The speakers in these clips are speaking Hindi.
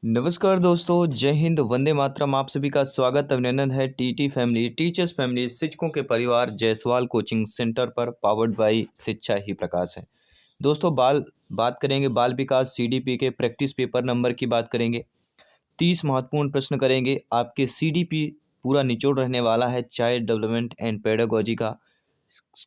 नमस्कार दोस्तों, जय हिंद, वंदे मातरम। आप सभी का स्वागत अभिनंदन है टीटी फैमिली, टीचर्स फैमिली, शिक्षकों के परिवार जायसवाल कोचिंग सेंटर पर, पावर्ड बाई शिक्षा ही प्रकाश है। दोस्तों, बात करेंगे बाल विकास सीडीपी के प्रैक्टिस पेपर नंबर की बात करेंगे। 30 महत्वपूर्ण प्रश्न करेंगे। आपके सीडीपी पूरा निचोड़ रहने वाला है चाइल्ड डेवलपमेंट एंड पेडागोजी का।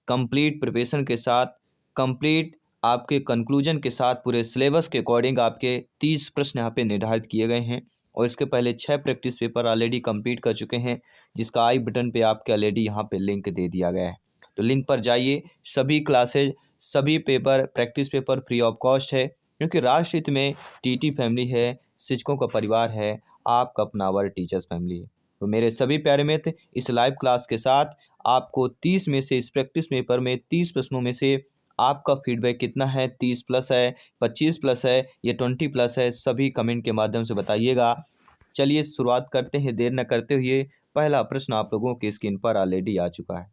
कंप्लीट प्रिपरेशन के साथ, कंप्लीट आपके कंक्लूजन के साथ, पूरे सिलेबस के अकॉर्डिंग आपके 30 प्रश्न यहाँ पे निर्धारित किए गए हैं। और इसके पहले 6 प्रैक्टिस पेपर ऑलरेडी कंप्लीट कर चुके हैं, जिसका आई बटन पे आपके ऑलरेडी यहाँ पे लिंक दे दिया गया है। तो लिंक पर जाइए। सभी क्लासेज, सभी paper, practice paper free of cost है, क्योंकि राष्ट्र हित में टीटी फैमिली है, शिक्षकों का परिवार है, आपका अपनावर टीचर्स फैमिली है। तो मेरे सभी प्यारे मित्र, इस लाइव क्लास के साथ आपको 30 में से, इस प्रैक्टिस पेपर में 30 प्रश्नों में से आपका फीडबैक कितना है, 30 प्लस है, 25 प्लस है, या 20 प्लस है, सभी कमेंट के माध्यम से बताइएगा। चलिए शुरुआत करते हैं देर न करते हुए। पहला प्रश्न आप लोगों की स्क्रीन पर ऑलरेडी आ चुका है।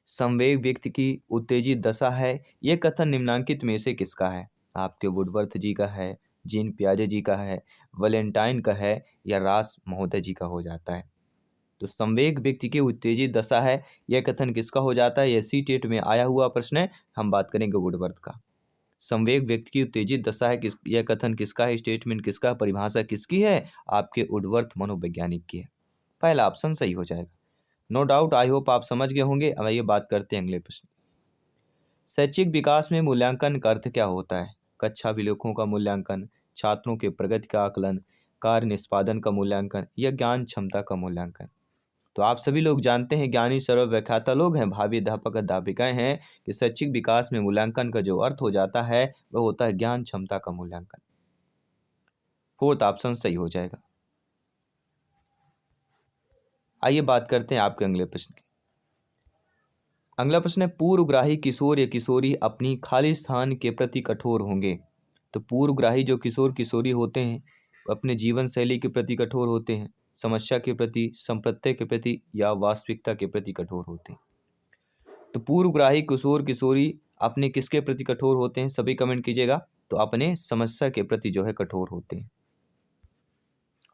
संवेग व्यक्ति की उत्तेजित दशा है, यह कथन निम्नांकित में से किसका है? आपके वुडवर्थ जी का है, जीन पियाजे जी का है, वैलेंटाइन का है, या रास महोदय जी का हो जाता है? तो संवेग व्यक्ति की उत्तेजित दशा है, यह कथन किसका हो जाता है? यह सी टेट में आया हुआ प्रश्न है। हम बात करेंगे वुडवर्थ का। संवेग व्यक्ति की उत्तेजित दशा है, यह कथन किसका है? स्टेटमेंट किसका, परिभाषा किसकी है? आपके वुडवर्थ मनोवैज्ञानिक की है। पहला ऑप्शन सही हो जाएगा। नो डाउट, आई होप आप समझ गए होंगे। अब आइए बात करते हैं अगले प्रश्न। शैक्षिक विकास में मूल्यांकन का अर्थ क्या होता है? कक्षा अभिलेखों का मूल्यांकन, छात्रों के प्रगति का आकलन, कार्य निष्पादन का मूल्यांकन, या ज्ञान क्षमता का मूल्यांकन? तो आप सभी लोग जानते हैं, ज्ञानी सर्वव्याख्याता लोग हैं, भावी अध्यापक अध्यापिकाएं हैं, कि शैक्षिक विकास में मूल्यांकन का जो अर्थ हो जाता है वह होता है ज्ञान क्षमता का मूल्यांकन। फोर्थ ऑप्शन सही हो जाएगा। आइए बात करते हैं आपके अगले प्रश्न की। अगला प्रश्न है, पूर्वग्राही किशोर या किशोरी अपनी खाली स्थान के प्रति कठोर होंगे। तो पूर्वग्राही जो किशोर किशोरी होते हैं, वो अपने जीवन शैली के प्रति कठोर होते हैं, समस्या के प्रति, संप्रत्यय के प्रति, या वास्तविकता के प्रति कठोर होते हैं। तो पूर्वग्राही किशोर किशोरी अपने किसके प्रति कठोर होते हैं? सभी कमेंट कीजिएगा। तो अपने समस्या के प्रति जो है कठोर होते हैं।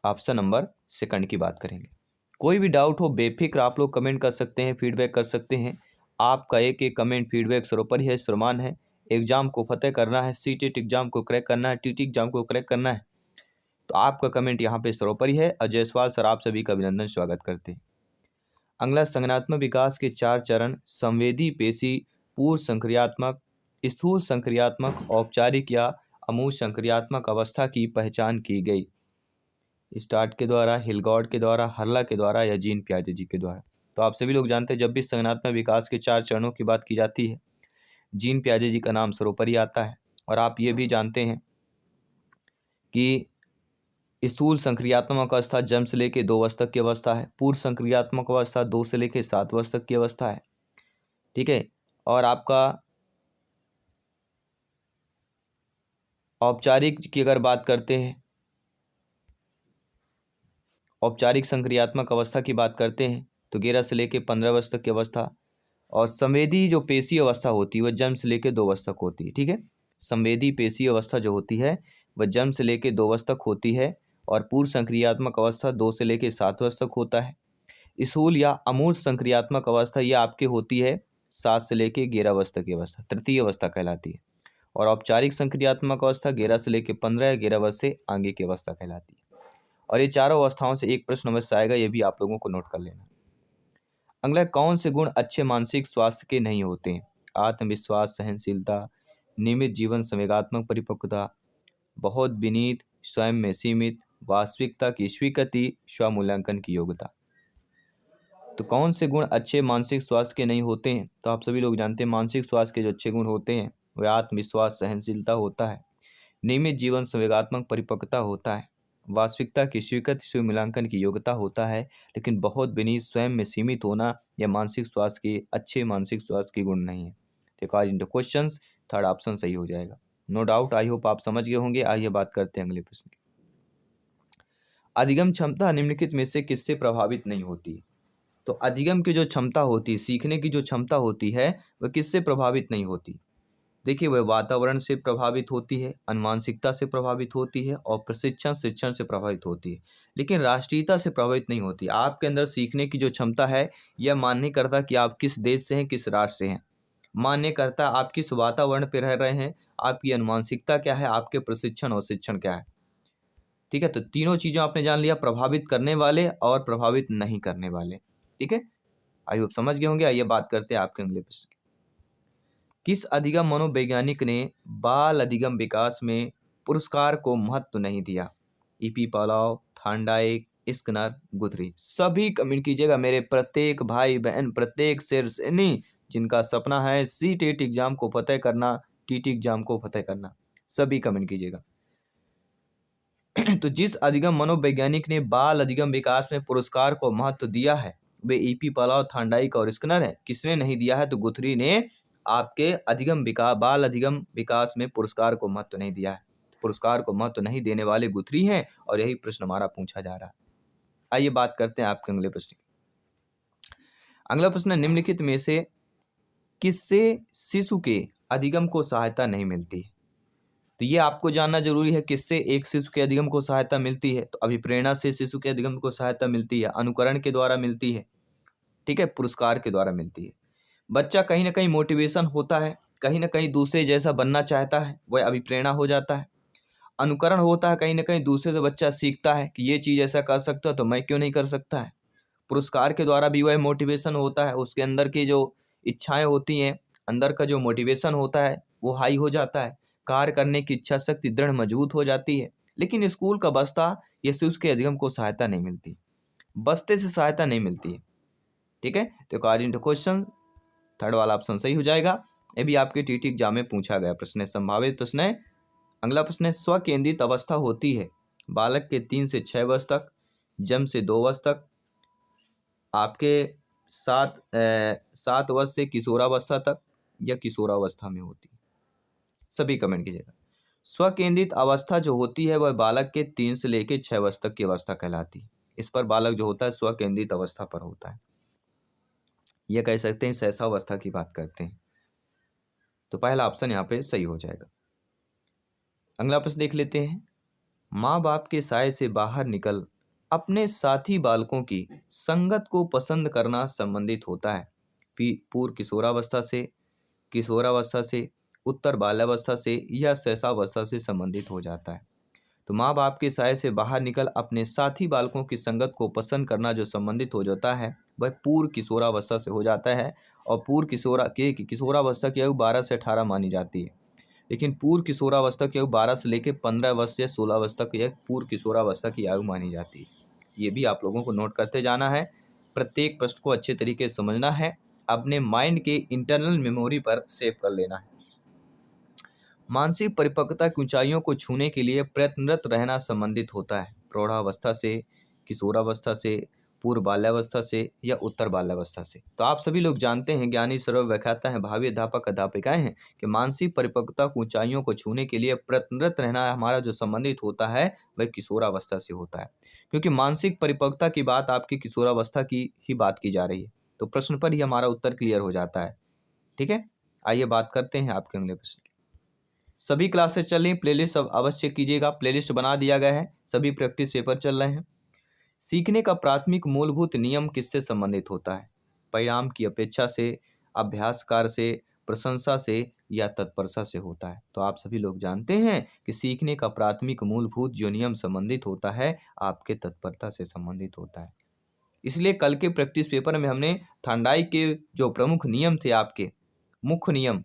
ऑप्शन नंबर सेकंड की बात करेंगे। कोई भी डाउट हो बेफिक्र आप लोग कमेंट कर सकते हैं, फीडबैक कर सकते हैं। आपका एक एक कमेंट फीडबैक सर्वोपरि है, सर्वमान है। एग्जाम को फतेह करना है, सीटेट एग्जाम को क्रैक करना है, टीटी एग्जाम को क्रैक करना है, तो आपका कमेंट यहाँ पे सर्वोपरि है। और जायसवाल सर आप सभी का अभिनंदन, स्वागत करते हैं। अगला, संज्ञानात्मक विकास के 4 चरण, संवेदी, पेशी, पूर्व संक्रियात्मक, स्थूल संक्रियात्मक, औपचारिक या अमूर्त संक्रियात्मक अवस्था की पहचान की गई। स्टार्ट के द्वारा, हिलगॉर्ड के द्वारा, हर्ला के द्वारा, या जीन पियाजे जी के द्वारा? तो आप सभी लोग जानते हैं, जब भी संज्ञानात्मक विकास के 4 चरणों की बात की जाती है, जीन पियाजे जी का नाम सर्वोपरि आता है। और आप ये भी जानते हैं कि स्थूल संक्रियात्मक अवस्था जन्म से लेकर 2 वर्ष तक की अवस्था है। पूर्व संक्रियात्मक अवस्था 2 से लेकर 7 वर्ष तक की अवस्था है। ठीक है। और आपका औपचारिक की अगर बात करते हैं, औपचारिक संक्रियात्मक अवस्था की बात करते हैं, तो 11 से लेकर 15 वर्ष तक की अवस्था। और संवेदी जो पेशी अवस्था होती है वह जन्म से लेकर 2 वर्ष तक होती है। ठीक है। संवेदी पेशी अवस्था जो होती है वह जन्म से लेकर 2 वर्ष तक होती है। और पूर्व संक्रियात्मक अवस्था 2 से लेकर 7 वर्ष तक होता है। स्थूल या अमूर्त संक्रियात्मक अवस्था ये आपकी होती है 7 से लेकर 11 वर्ष तक की अवस्था, तृतीय अवस्था कहलाती है। और औपचारिक संक्रियात्मक अवस्था 11 से लेकर 15 या 11 वर्ष से आगे की अवस्था कहलाती है। और ये चारों अवस्थाओं से एक प्रश्न अवश्य आएगा, ये भी आप लोगों को नोट कर लेना। अगला, कौन से गुण अच्छे मानसिक स्वास्थ्य के नहीं होते हैं? आत्मविश्वास, सहनशीलता, नियमित जीवन, संवेगात्मक परिपक्वता, बहुत विनीत, स्वयं में सीमित, वास्तविकता की स्वीकृति, स्वमूल्यांकन की योग्यता। तो कौन से गुण अच्छे मानसिक स्वास्थ्य के नहीं होते हैं? तो आप सभी लोग जानते हैं, मानसिक स्वास्थ्य के जो अच्छे गुण होते हैं वह आत्मविश्वास, सहनशीलता होता है, नियमित जीवन, संवेगात्मक परिपक्वता होता है, वास्तविकता की स्वीकृति, स्वमूल्यांकन की योग्यता होता है। लेकिन बहुत विनीत, स्वयं में सीमित होना, यह मानसिक स्वास्थ्य के, अच्छे मानसिक स्वास्थ्य के गुण नहीं है। तो according two questions third option सही हो जाएगा। नो डाउट, आई होप आप समझ गए होंगे। आइए बात करते हैं अगले प्रश्न की। अधिगम क्षमता निम्नलिखित में से किससे प्रभावित नहीं होती? तो अधिगम की जो क्षमता होती है, सीखने की जो क्षमता होती है, वह किससे प्रभावित नहीं होती? देखिए वह वातावरण से प्रभावित होती है, अनुवांशिकता से प्रभावित होती है और प्रशिक्षण शिक्षण से प्रभावित होती है, लेकिन राष्ट्रीयता से प्रभावित नहीं होती। आपके अंदर सीखने की जो क्षमता है यह मान्य नहीं करता कि आप किस देश से हैं, किस राष्ट्र से हैं। मान्य करता आप किस वातावरण पे रह रहे हैं, आपकी अनुवांशिकता क्या है, आपके प्रशिक्षण और शिक्षण क्या है। ठीक है, तो तीनों चीज़ें आपने जान लिया, प्रभावित करने वाले और प्रभावित नहीं करने वाले। ठीक है, आई होप समझ गए होंगे। आइए बात करते हैं आपके अगले प्रश्न की। किस अधिगम मनोवैज्ञानिक ने बाल अधिगम विकास में पुरस्कार को महत्व नहीं दिया? E P Pavlov, Thorndike, Skinner, Guthrie. सभी कमेंट कीजिएगा मेरे प्रत्येक भाई बहन, प्रत्येक शेरनी जिनका सपना है सी टेट एग्जाम को फतेह करना, टीटी एग्जाम को फतेह करना, सभी कमेंट कीजिएगा। तो जिस अधिगम मनोवैज्ञानिक ने बाल अधिगम विकास में पुरस्कार को महत्व दिया है वे ईपी पॉलाव, थांडाइक और स्किनर है। किसने नहीं दिया है? तो गुथरी ने आपके बाल अधिगम विकास में पुरस्कार को महत्व नहीं दिया है। पुरस्कार को महत्व नहीं देने वाले गुथरी हैं और यही प्रश्न हमारा पूछा जा रहा है। आइए बात करते हैं आपके अगले प्रश्न की। अगला प्रश्न, निम्नलिखित में से किससे शिशु के अधिगम को सहायता नहीं मिलती? तो ये आपको जानना जरूरी है, किससे एक शिशु के अधिगम को सहायता मिलती है। तो अभिप्रेरणा से शिशु के अधिगम को सहायता मिलती है, अनुकरण के द्वारा मिलती है, ठीक है, पुरस्कार के द्वारा मिलती है। बच्चा कहीं ना कहीं मोटिवेशन होता है, कहीं ना कहीं दूसरे जैसा बनना चाहता है, वह अभिप्रेरणा हो जाता है। अनुकरण होता है, कहीं ना कहीं दूसरे से बच्चा सीखता है कि ये चीज़ ऐसा कर सकता है तो मैं क्यों नहीं कर सकता है। पुरस्कार के द्वारा भी वह मोटिवेशन होता है, उसके अंदर की जो इच्छाएं होती हैं, अंदर का जो मोटिवेशन होता है वो हाई हो जाता है, कार्य करने की इच्छा शक्ति दृढ़ मजबूत हो जाती है। लेकिन स्कूल का बस्ता या से उसके अधिगम को सहायता नहीं मिलती, बस्ते से सहायता नहीं मिलती है। ठीक है, तो अकॉर्डिंग टू क्वेश्चन थर्ड वाला ऑप्शन सही हो जाएगा। ये भी आपके टीटी एग्जाम में पूछा गया प्रश्न है, संभावित प्रश्न है। अगला प्रश्न है, स्वकेंद्रित अवस्था होती है बालक के 3 से 6 वर्ष तक, जन्म से 2 वर्ष तक, आपके 7 वर्ष से किशोरावस्था तक, या किशोरावस्था में होती है। सभी कमेंट कीजिएगा। स्वकेंद्रित अवस्था जो होती है वह बालक के 3 से लेकर 6 वर्ष तक की अवस्था कहलाती है। इस पर बालक जो होता है स्वकेंद्रित अवस्था पर होता है, यह कह सकते हैं शैशवावस्था की बात करते हैं। तो पहला ऑप्शन यहाँ पे सही हो जाएगा। अगला प्रश्न देख लेते हैं। माँ बाप के साय से बाहर निकल अपने साथी बालकों की संगत को पसंद करना संबंधित होता है पूर्व किशोरावस्था से, किशोरावस्था से, उत्तर बाल्यावस्था से, या शैशवावस्था से संबंधित हो जाता है। तो माँ बाप के साय से बाहर निकल अपने साथी बालकों की संगत को पसंद करना जो संबंधित हो जाता है वह पूर्व किशोरावस्था से हो जाता है। और पूर्व किशोरावस्था की आयु 12 से 18 मानी जाती है, लेकिन पूर्व किशोरावस्था की आयु 12 से लेकर 15 वर्ष या 16 वर्ष तक यह पूर्व किशोरावस्था की आयु मानी जाती है। ये भी आप लोगों को नोट करते जाना है, प्रत्येक प्रश्न को अच्छे तरीके से समझना है, अपने माइंड के इंटरनल मेमोरी पर सेव कर लेना है। मानसिक परिपक्वता की ऊंचाइयों को छूने के लिए प्रयत्नरत रहना संबंधित होता है प्रौढ़ावस्था से, किशोरावस्था से, पूर्व बाल्यावस्था से, या उत्तर बाल्यावस्था से। तो आप सभी लोग जानते हैं, ज्ञानी सर्व व्याख्याता हैं, भावी अध्यापक अध्यापिकाएं हैं, कि मानसिक परिपक्वता की ऊंचाइयों को छूने के लिए प्रयत्नरत रहना हमारा जो संबंधित होता है वह किशोरावस्था से होता है, क्योंकि मानसिक परिपक्वता की बात आपकी किशोरावस्था की ही बात की जा रही है। तो प्रश्न पर ही हमारा उत्तर क्लियर हो जाता है। ठीक है, आइए बात करते हैं आपके अगले प्रश्न की। सभी क्लासेस चल रही, प्लेलिस्ट सब अवश्य कीजिएगा, प्लेलिस्ट बना दिया गया है, सभी प्रैक्टिस पेपर चल रहे हैं। सीखने का प्राथमिक मूलभूत नियम किससे संबंधित होता है? परिणाम की अपेक्षा से, अभ्यासकार से, प्रशंसा से, या तत्परता से होता है। तो आप सभी लोग जानते हैं कि सीखने का प्राथमिक मूलभूत जो नियम संबंधित होता है आपके तत्परता से संबंधित होता है। इसलिए कल के प्रैक्टिस पेपर में हमने थांडाई के जो प्रमुख नियम थे, आपके मुख्य नियम,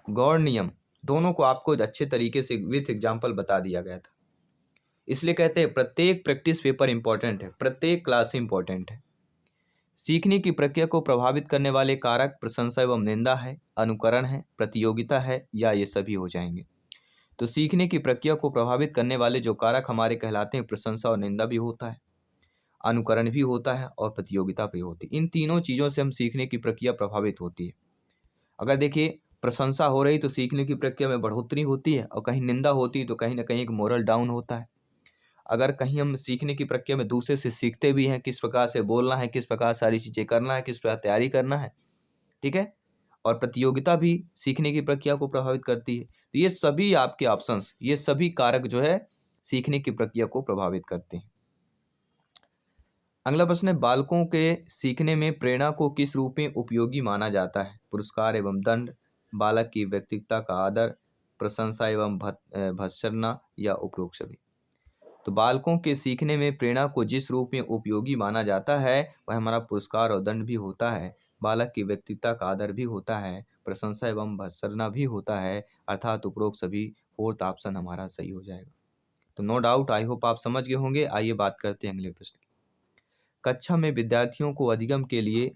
गौड़ नियम, दोनों को आपको अच्छे तरीके से विथ एग्जाम्पल बता दिया गया था। इसलिए कहते हैं प्रत्येक प्रैक्टिस पेपर इंपॉर्टेंट है, प्रत्येक क्लास इंपॉर्टेंट है। सीखने की प्रक्रिया को प्रभावित करने वाले कारक प्रशंसा एवं निंदा है, अनुकरण है, प्रतियोगिता है, या ये सभी हो जाएंगे। तो सीखने की प्रक्रिया को प्रभावित करने वाले जो कारक हमारे कहलाते हैं, प्रशंसा और निंदा भी होता है, अनुकरण भी होता है, और प्रतियोगिता भी होती है। इन तीनों चीज़ों से हम सीखने की प्रक्रिया प्रभावित होती है। अगर देखिए प्रशंसा हो रही तो सीखने की प्रक्रिया में बढ़ोतरी होती है, और कहीं निंदा होती है तो कहीं ना कहीं एक मोरल डाउन होता है। अगर कहीं हम सीखने की प्रक्रिया में दूसरे से सीखते भी हैं, किस प्रकार से बोलना है, किस प्रकार सारी चीज़ें करना है, किस प्रकार तैयारी करना है, ठीक है, और प्रतियोगिता भी सीखने की प्रक्रिया को प्रभावित करती है। तो ये सभी आपके ऑप्शंस, ये सभी कारक जो है सीखने की प्रक्रिया को प्रभावित करते हैं। अगला प्रश्न है, बालकों के सीखने में प्रेरणा को किस रूप में उपयोगी माना जाता है? पुरस्कार एवं दंड, बालक की व्यक्तित्वता का आदर, प्रशंसा एवं भत्सना या उपरोक्त सभी। तो बालकों के सीखने में प्रेरणा को जिस रूप में उपयोगी माना जाता है वह हमारा पुरस्कार और दंड भी होता है, बालक की व्यक्तित्वता का आदर भी होता है, प्रशंसा एवं भत्सना भी होता है, अर्थात उपरोक्त सभी। फोर्थ ऑप्शन हमारा सही हो जाएगा। तो नो डाउट, आई होप आप समझ गए होंगे। आइए बात करते हैं अगले प्रश्न की। कक्षा में विद्यार्थियों को अधिगम के लिए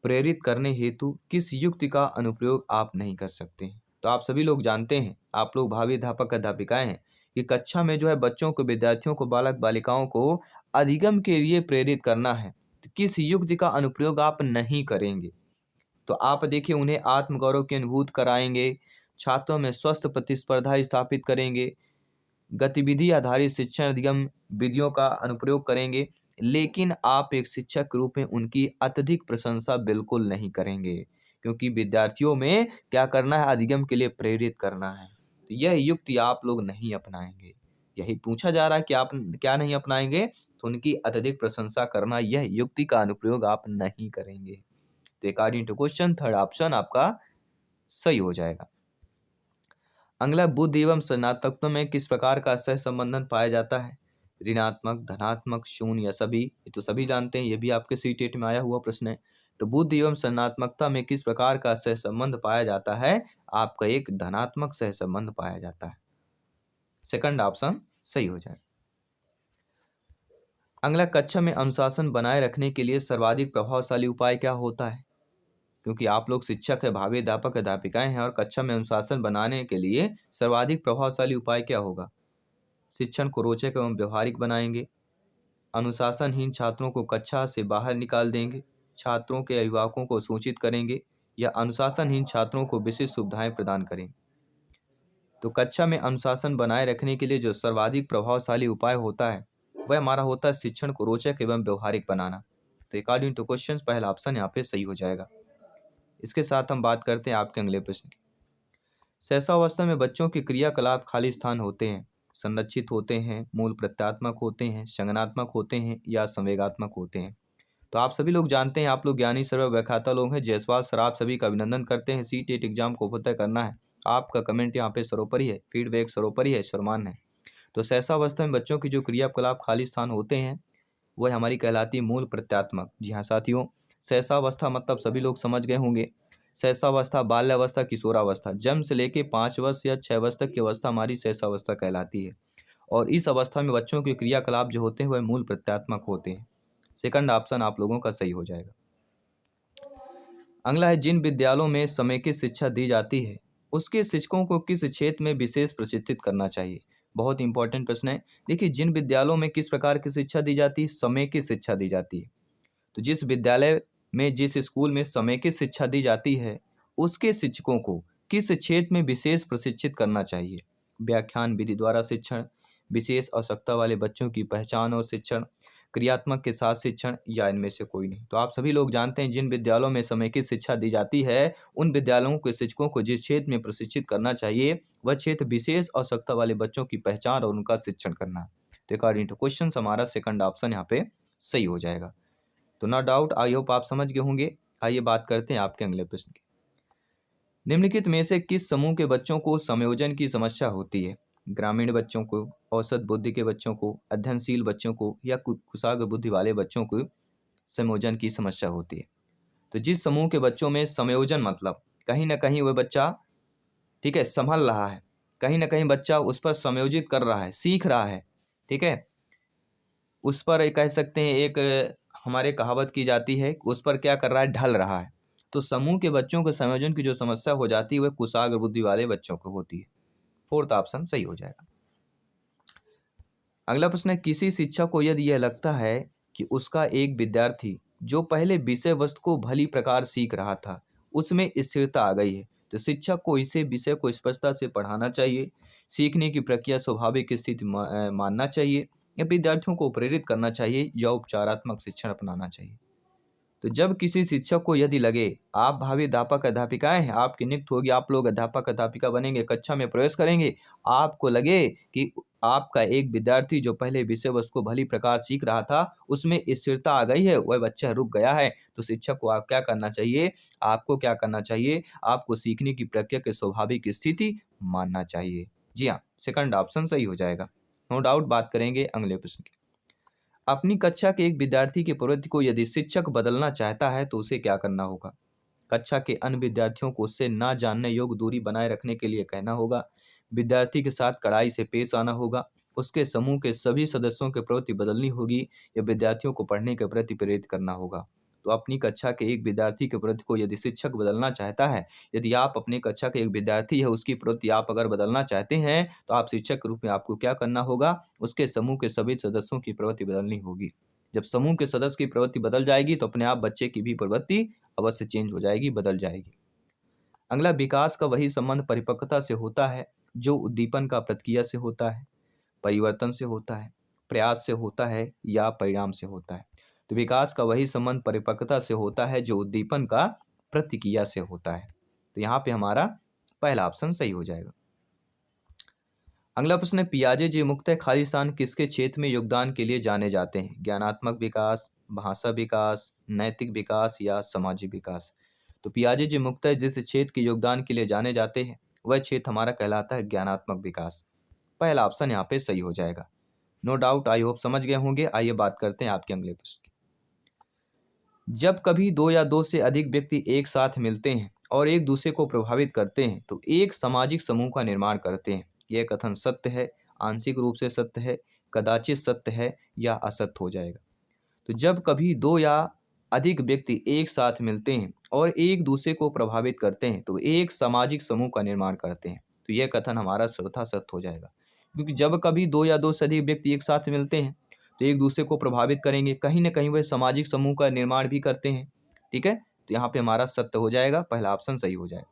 प्रेरित करने हेतु किस युक्ति का अनुप्रयोग आप नहीं कर सकते हैं? तो आप सभी लोग जानते हैं, आप लोग भावी अध्यापक अध्यापिकाएं हैं, कि कक्षा में जो है बच्चों को, विद्यार्थियों को, बालक बालिकाओं को अधिगम के लिए प्रेरित करना है, तो किस युक्ति का अनुप्रयोग आप नहीं करेंगे? तो आप देखिए, उन्हें आत्मगौरव की अनुभूति कराएंगे, छात्रों में स्वस्थ प्रतिस्पर्धा स्थापित करेंगे, गतिविधि आधारित शिक्षण अधिगम विधियों का अनुप्रयोग करेंगे, लेकिन आप एक शिक्षक के रूप में उनकी अत्यधिक प्रशंसा बिल्कुल नहीं करेंगे, क्योंकि विद्यार्थियों में क्या करना है? अधिगम के लिए प्रेरित करना है। तो यह युक्ति आप लोग नहीं अपनाएंगे। यही पूछा जा रहा है कि आप क्या नहीं अपनाएंगे? तो उनकी अत्यधिक प्रशंसा करना, यह युक्ति का अनुप्रयोग आप नहीं करेंगे। तो according to question third option आपका सही हो जाएगा। अगला, बुद्धि एवं सृजनात्मकता में किस प्रकार का सह संबंधन पाया जाता है? ऋणात्मक, धनात्मक, शून्य या सभी? ये तो सभी जानते हैं, ये भी आपके सीटेट में आया हुआ प्रश्न है। तो बुद्धि एवं सृजनात्मकता में किस प्रकार का सह संबंध पाया जाता है? आपका एक धनात्मक सह संबंध पाया जाता है। सेकंड ऑप्शन सही हो जाए। अगला, कक्षा में अनुशासन बनाए रखने के लिए सर्वाधिक प्रभावशाली उपाय क्या होता है? क्योंकि आप लोग शिक्षक है, भावी अध्यापक अध्यापिकाएं हैं, और कक्षा में अनुशासन बनाने के लिए सर्वाधिक प्रभावशाली उपाय क्या होगा? शिक्षण को रोचक एवं व्यवहारिक बनाएंगे, अनुशासनहीन छात्रों को कक्षा से बाहर निकाल देंगे, छात्रों के अभिभावकों को सूचित करेंगे, या अनुशासनहीन छात्रों को विशेष सुविधाएं प्रदान करेंगे। तो कक्षा में अनुशासन बनाए रखने के लिए जो सर्वाधिक प्रभावशाली उपाय होता है वह हमारा होता है शिक्षण को रोचक एवं व्यवहारिक बनाना। तो अकॉर्डिंग टू क्वेश्चन पहला ऑप्शन यहाँ पे सही हो जाएगा। इसके साथ हम बात करते हैं आपके अगले प्रश्न की। सहसावस्था में बच्चों के क्रियाकलाप खाली स्थान होते हैं, संरक्षित होते हैं, मूल प्रत्यात्मक होते हैं, संज्ञानात्मक होते हैं या संवेगात्मक होते हैं? तो आप सभी लोग जानते हैं, आप लोग ज्ञानी सर्व व्याख्याता लोग हैं। जायसवाल सर आप सभी का अभिनंदन करते हैं। सीटेट एग्जाम को फतह करना है। आपका कमेंट यहाँ पे सर्वोपरि है, फीडबैक सर्वोपरि है, सम्मान है। तो सहसावस्था में बच्चों की जो क्रियाकलाप खाली स्थान होते हैं वह हमारी कहलाती है मूल प्रत्यात्मक। जी हाँ साथियों, सहसावस्था मतलब सभी लोग समझ गए होंगे। सहसावस्था, बाल्यावस्था, किशोरावस्था, जन्म से लेके 5 वर्ष या 6 वर्ष तक की अवस्था हमारी सहसावस्था कहलाती है। और इस अवस्था में बच्चों के क्रियाकलाप जो होते हैं वह मूल प्रत्यात्मक होते हैं। सेकंड ऑप्शन आप लोगों का सही हो जाएगा। अगला है, जिन विद्यालयों में समेकित शिक्षा दी जाती है उसके शिक्षकों को किस क्षेत्र में विशेष प्रशिक्षित करना चाहिए? बहुत इंपॉर्टेंट प्रश्न है। देखिए, जिन विद्यालयों में किस प्रकार की शिक्षा दी जाती है? समेकित शिक्षा दी जाती है। तो जिस विद्यालय में, जिस स्कूल में समेकित शिक्षा दी जाती है उसके शिक्षकों को किस क्षेत्र में विशेष प्रशिक्षित करना चाहिए? व्याख्यान विधि द्वारा शिक्षण, विशेष आवश्यकता वाले बच्चों की पहचान और शिक्षण, क्रियात्मक के साथ शिक्षण, या इनमें से कोई नहीं? तो आप सभी लोग जानते हैं, जिन विद्यालयों में समेकित शिक्षा दी जाती है उन विद्यालयों के शिक्षकों को जिस क्षेत्र में प्रशिक्षित करना चाहिए वह क्षेत्र विशेष आवश्यकता वाले बच्चों की पहचान और उनका शिक्षण करना। तो अकॉर्डिंग टू क्वेश्चन हमारा सेकंड ऑप्शन यहाँ पे सही हो जाएगा। तो नो डाउट, आई होप आप समझ गए होंगे। आइए बात करते हैं आपके अगले प्रश्न की। निम्नलिखित में से किस समूह के बच्चों को समायोजन की समस्या होती है? ग्रामीण बच्चों को, औसत बुद्धि के बच्चों को, अध्ययनशील बच्चों को, या कुशाग्र बुद्धि वाले बच्चों को समायोजन की समस्या होती है? तो जिस समूह के बच्चों में समायोजन मतलब कहीं ना कहीं वह बच्चा, ठीक है, संभल रहा है, कहीं ना कहीं बच्चा उस पर समायोजित कर रहा है, सीख रहा है, ठीक है, उस पर कह सकते हैं, एक हमारे कहावत की जाती है, उस पर क्या कर रहा है? ढल रहा है। तो समूह के बच्चों के संयोजन की जो समस्या हो जाती है वह कुशाग्र बुद्धि वाले बच्चों को होती है। फोर्थ ऑप्शन सही हो जाएगा। अगला प्रश्न है, किसी शिक्षक को यदि यह लगता है कि उसका एक विद्यार्थी जो पहले विषय वस्तु को भली प्रकार सीख रहा था उसमें स्थिरता आ गई है, तो शिक्षक को इसे विषय को स्पष्टता से पढ़ाना चाहिए, सीखने की प्रक्रिया स्वाभाविक स्थिति मानना चाहिए, या विद्यार्थियों को प्रेरित करना चाहिए, या उपचारात्मक शिक्षण अपनाना चाहिए? तो जब किसी शिक्षक को यदि लगे आप भावी अध्यापक अध्यापिकाएं हैं, आपकी नियुक्त होगी, आप लोग अध्यापक अध्यापिका बनेंगे, कक्षा में प्रवेश करेंगे, आपको लगे कि आपका एक विद्यार्थी जो पहले विषय वस्तु को भली प्रकार सीख रहा था उसमें स्थिरता आ गई है, वह बच्चा रुक गया है, तो शिक्षक को आप क्या करना चाहिए, आपको क्या करना चाहिए, आपको सीखने की प्रक्रिया की स्वाभाविक स्थिति मानना चाहिए। जी हाँ, सेकंड ऑप्शन सही हो जाएगा। नो डाउट बात करेंगे अगले प्रश्न की। अपनी कक्षा के एक विद्यार्थी की प्रवृत्ति को यदि शिक्षक बदलना चाहता है तो उसे क्या करना होगा? कक्षा के अन्य विद्यार्थियों को उससे ना जानने योग्य दूरी बनाए रखने के लिए कहना होगा, विद्यार्थी के साथ कड़ाई से पेश आना होगा, उसके समूह के सभी सदस्यों की प्रवृत्ति बदलनी होगी या विद्यार्थियों को पढ़ने के प्रति प्रेरित करना होगा। तो अपनी कक्षा के एक विद्यार्थी की प्रवृत्ति को यदि शिक्षक बदलना चाहता है, यदि आप अपनी कक्षा के एक विद्यार्थी है उसकी प्रवृत्ति आप अगर बदलना चाहते हैं तो आप शिक्षक के रूप में आपको क्या करना होगा, उसके समूह के सभी सदस्यों की प्रवृत्ति बदलनी होगी। जब समूह के सदस्य की प्रवृत्ति बदल जाएगी तो अपने आप बच्चे की भी प्रवृत्ति अवश्य चेंज हो जाएगी, बदल जाएगी। अगला, विकास का वही संबंध परिपक्वता से होता है जो उद्दीपन का प्रतिक्रिया से होता है, परिवर्तन से होता है, प्रयास से होता है या परिणाम से होता है। तो विकास का वही संबंध परिपक्वता से होता है जो उद्दीपन का प्रतिक्रिया से होता है। तो यहाँ पे हमारा पहला ऑप्शन सही हो जाएगा। अगला प्रश्न है, पियाजे जी मुक्त खाली स्थान किसके क्षेत्र में योगदान के लिए जाने जाते हैं? ज्ञानात्मक विकास, भाषा विकास, नैतिक विकास या सामाजिक विकास? तो पियाजे जी मुक्त जिस क्षेत्र के योगदान के लिए जाने जाते हैं वह क्षेत्र हमारा कहलाता है ज्ञानात्मक विकास। पहला ऑप्शन यहाँ पे सही हो जाएगा। नो डाउट, आई होप समझ गए होंगे। आइए बात करते हैं आपके अगले प्रश्न की। जब कभी दो या दो से अधिक व्यक्ति एक साथ मिलते हैं और एक दूसरे को प्रभावित करते हैं तो एक सामाजिक समूह का निर्माण करते हैं। यह कथन सत्य है, आंशिक रूप से सत्य है, कदाचित सत्य है या असत्य हो जाएगा। तो जब कभी दो या अधिक व्यक्ति एक साथ मिलते हैं और एक दूसरे को प्रभावित करते हैं तो एक सामाजिक समूह का निर्माण करते हैं। तो यह कथन हमारा स्वतः सत्य हो जाएगा, क्योंकि जब कभी दो या दो से अधिक व्यक्ति एक साथ मिलते हैं तो एक दूसरे को प्रभावित करेंगे, कहीं ना कहीं वह सामाजिक समूह का निर्माण भी करते हैं। ठीक है, तो यहाँ पे हमारा सत्य हो जाएगा, पहला ऑप्शन सही हो जाएगा।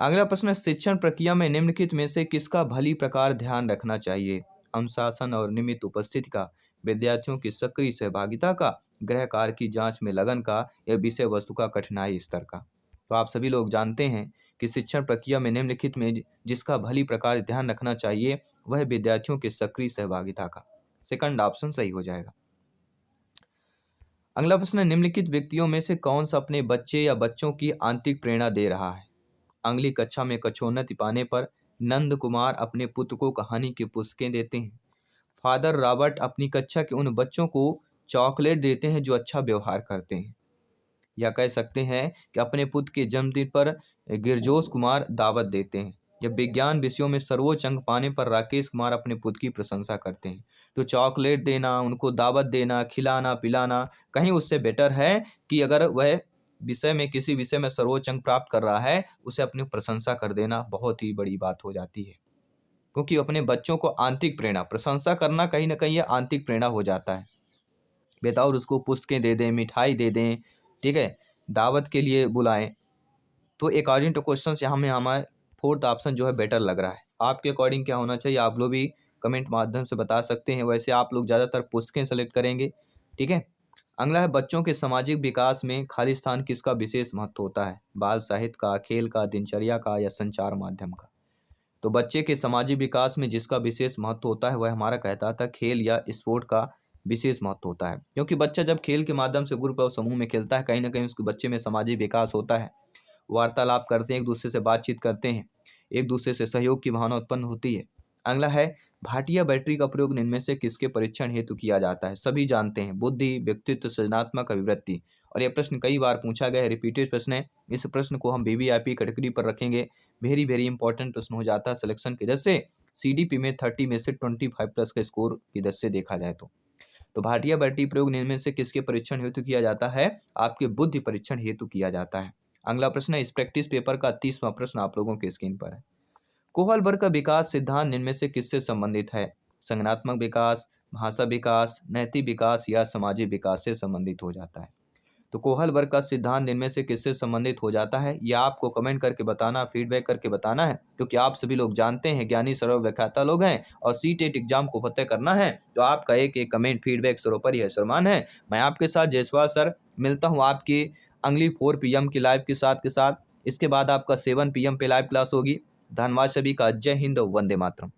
अगला प्रश्न है, शिक्षण प्रक्रिया में निम्नलिखित में से किसका भली प्रकार ध्यान रखना चाहिए? अनुशासन और नियमित उपस्थिति का, विद्यार्थियों की सक्रिय सहभागिता का, गृह कार्य की जांच में लगन का या विषय वस्तु का कठिनाई स्तर का? तो आप सभी लोग जानते हैं कि शिक्षण प्रक्रिया में निम्नलिखित में जिसका भली प्रकार ध्यान रखना चाहिए वह विद्यार्थियों की सक्रिय सहभागिता का। सेकंड ऑप्शन सही हो जाएगा। अगला प्रश्न है, निम्नलिखित व्यक्तियों में से कौन सा अपने बच्चे या बच्चों की आंतरिक प्रेरणा दे रहा है? अगली कक्षा में कक्षोन्नति पाने पर नंद कुमार अपने पुत्र को कहानी की पुस्तकें देते हैं। फादर रॉबर्ट अपनी कक्षा के उन बच्चों को चॉकलेट देते हैं जो अच्छा व्यवहार करते हैं। या कह सकते हैं कि अपने पुत्र के जन्मदिन पर गिरजोश कुमार दावत देते हैं। या विज्ञान विषयों में सर्वोच्च अंक पाने पर राकेश कुमार अपने पुत्र की प्रशंसा करते हैं। तो चॉकलेट देना, उनको दावत देना, खिलाना पिलाना कहीं उससे बेटर है कि अगर वह विषय में किसी विषय में सर्वोच्च अंक प्राप्त कर रहा है उसे अपनी प्रशंसा कर देना बहुत ही बड़ी बात हो जाती है। क्योंकि अपने बच्चों को आंतरिक प्रेरणा, प्रशंसा करना कहीं ना कहीं यह आंतरिक प्रेरणा हो जाता है। बेताउर उसको पुस्तकें दे दें, मिठाई दे दें, ठीक है, दावत के लिए बुलाएं। तो अकॉर्डिंग टू क्वेश्चन यहाँ में हमारे फोर्थ ऑप्शन जो है बेटर लग रहा है। आपके अकॉर्डिंग क्या होना चाहिए आप लोग भी कमेंट माध्यम से बता सकते हैं। वैसे आप लोग ज़्यादातर पुस्तकें सेलेक्ट करेंगे। ठीक है, अगला है, बच्चों के सामाजिक विकास में खाली स्थान किसका विशेष महत्व होता है? बाल साहित्य का, खेल का, दिनचर्या का या संचार माध्यम का? तो बच्चे के सामाजिक विकास में जिसका विशेष महत्व होता है वह हमारा कहता था खेल या स्पोर्ट का विशेष महत्व होता है। क्योंकि बच्चा जब खेल के माध्यम से ग्रुप और समूह में खेलता है कहीं ना कहीं उसके बच्चे में सामाजिक विकास होता है। वार्तालाप करते हैं, एक दूसरे से बातचीत करते हैं, एक दूसरे से सहयोग की भावना उत्पन्न होती है। अगला है, भाटिया बैटरी का प्रयोग इनमें से किसके परीक्षण हेतु किया जाता है? सभी जानते हैं, बुद्धि, व्यक्तित्व, सृजनात्मक अभिवृत्ति। और यह प्रश्न कई बार पूछा गया है, रिपीटेड प्रश्न है। इस प्रश्न को हम वीवीआईपी कैटेगरी पर रखेंगे। वेरी वेरी इंपॉर्टेंट प्रश्न हो जाता है सिलेक्शन के, जैसे सीडीपी में 30 में से 25 प्लस के स्कोर की दर से देखा जाए तो भाटिया बैटरी प्रयोग इनमें से किसके परीक्षण हेतु किया जाता है? आपके बुद्धि परीक्षण हेतु किया जाता है। अगला प्रश्न है, इस प्रैक्टिस पेपर का 30वां प्रश्न आप लोगों के स्क्रीन पर है। कोहलबर्ग का विकास सिद्धांत इनमें से किससे संबंधित है? संज्ञानात्मक विकास, भाषा विकास, नैतिक विकास या सामाजिक विकास से संबंधित हो जाता है। तो कोहल वर्ग का सिद्धांत इनमें से किससे संबंधित हो जाता है? यह आपको कमेंट करके बताना, फीडबैक करके बताना है, क्योंकि आप सभी लोग जानते हैं ज्ञानी सरल व्याख्याता लोग हैं और सीटेट एग्जाम को फतेह करना है तो आपका एक एक कमेंट फीडबैक सर्वोपरि है सन्मान है। मैं आपके साथ जायसवाल सर मिलता हूँ आपकी अगली 4 PM की लाइव के साथ। इसके बाद आपका 7 PM पे लाइव क्लास होगी। धन्यवाद सभी का। जय हिंद, वंदे मातरम।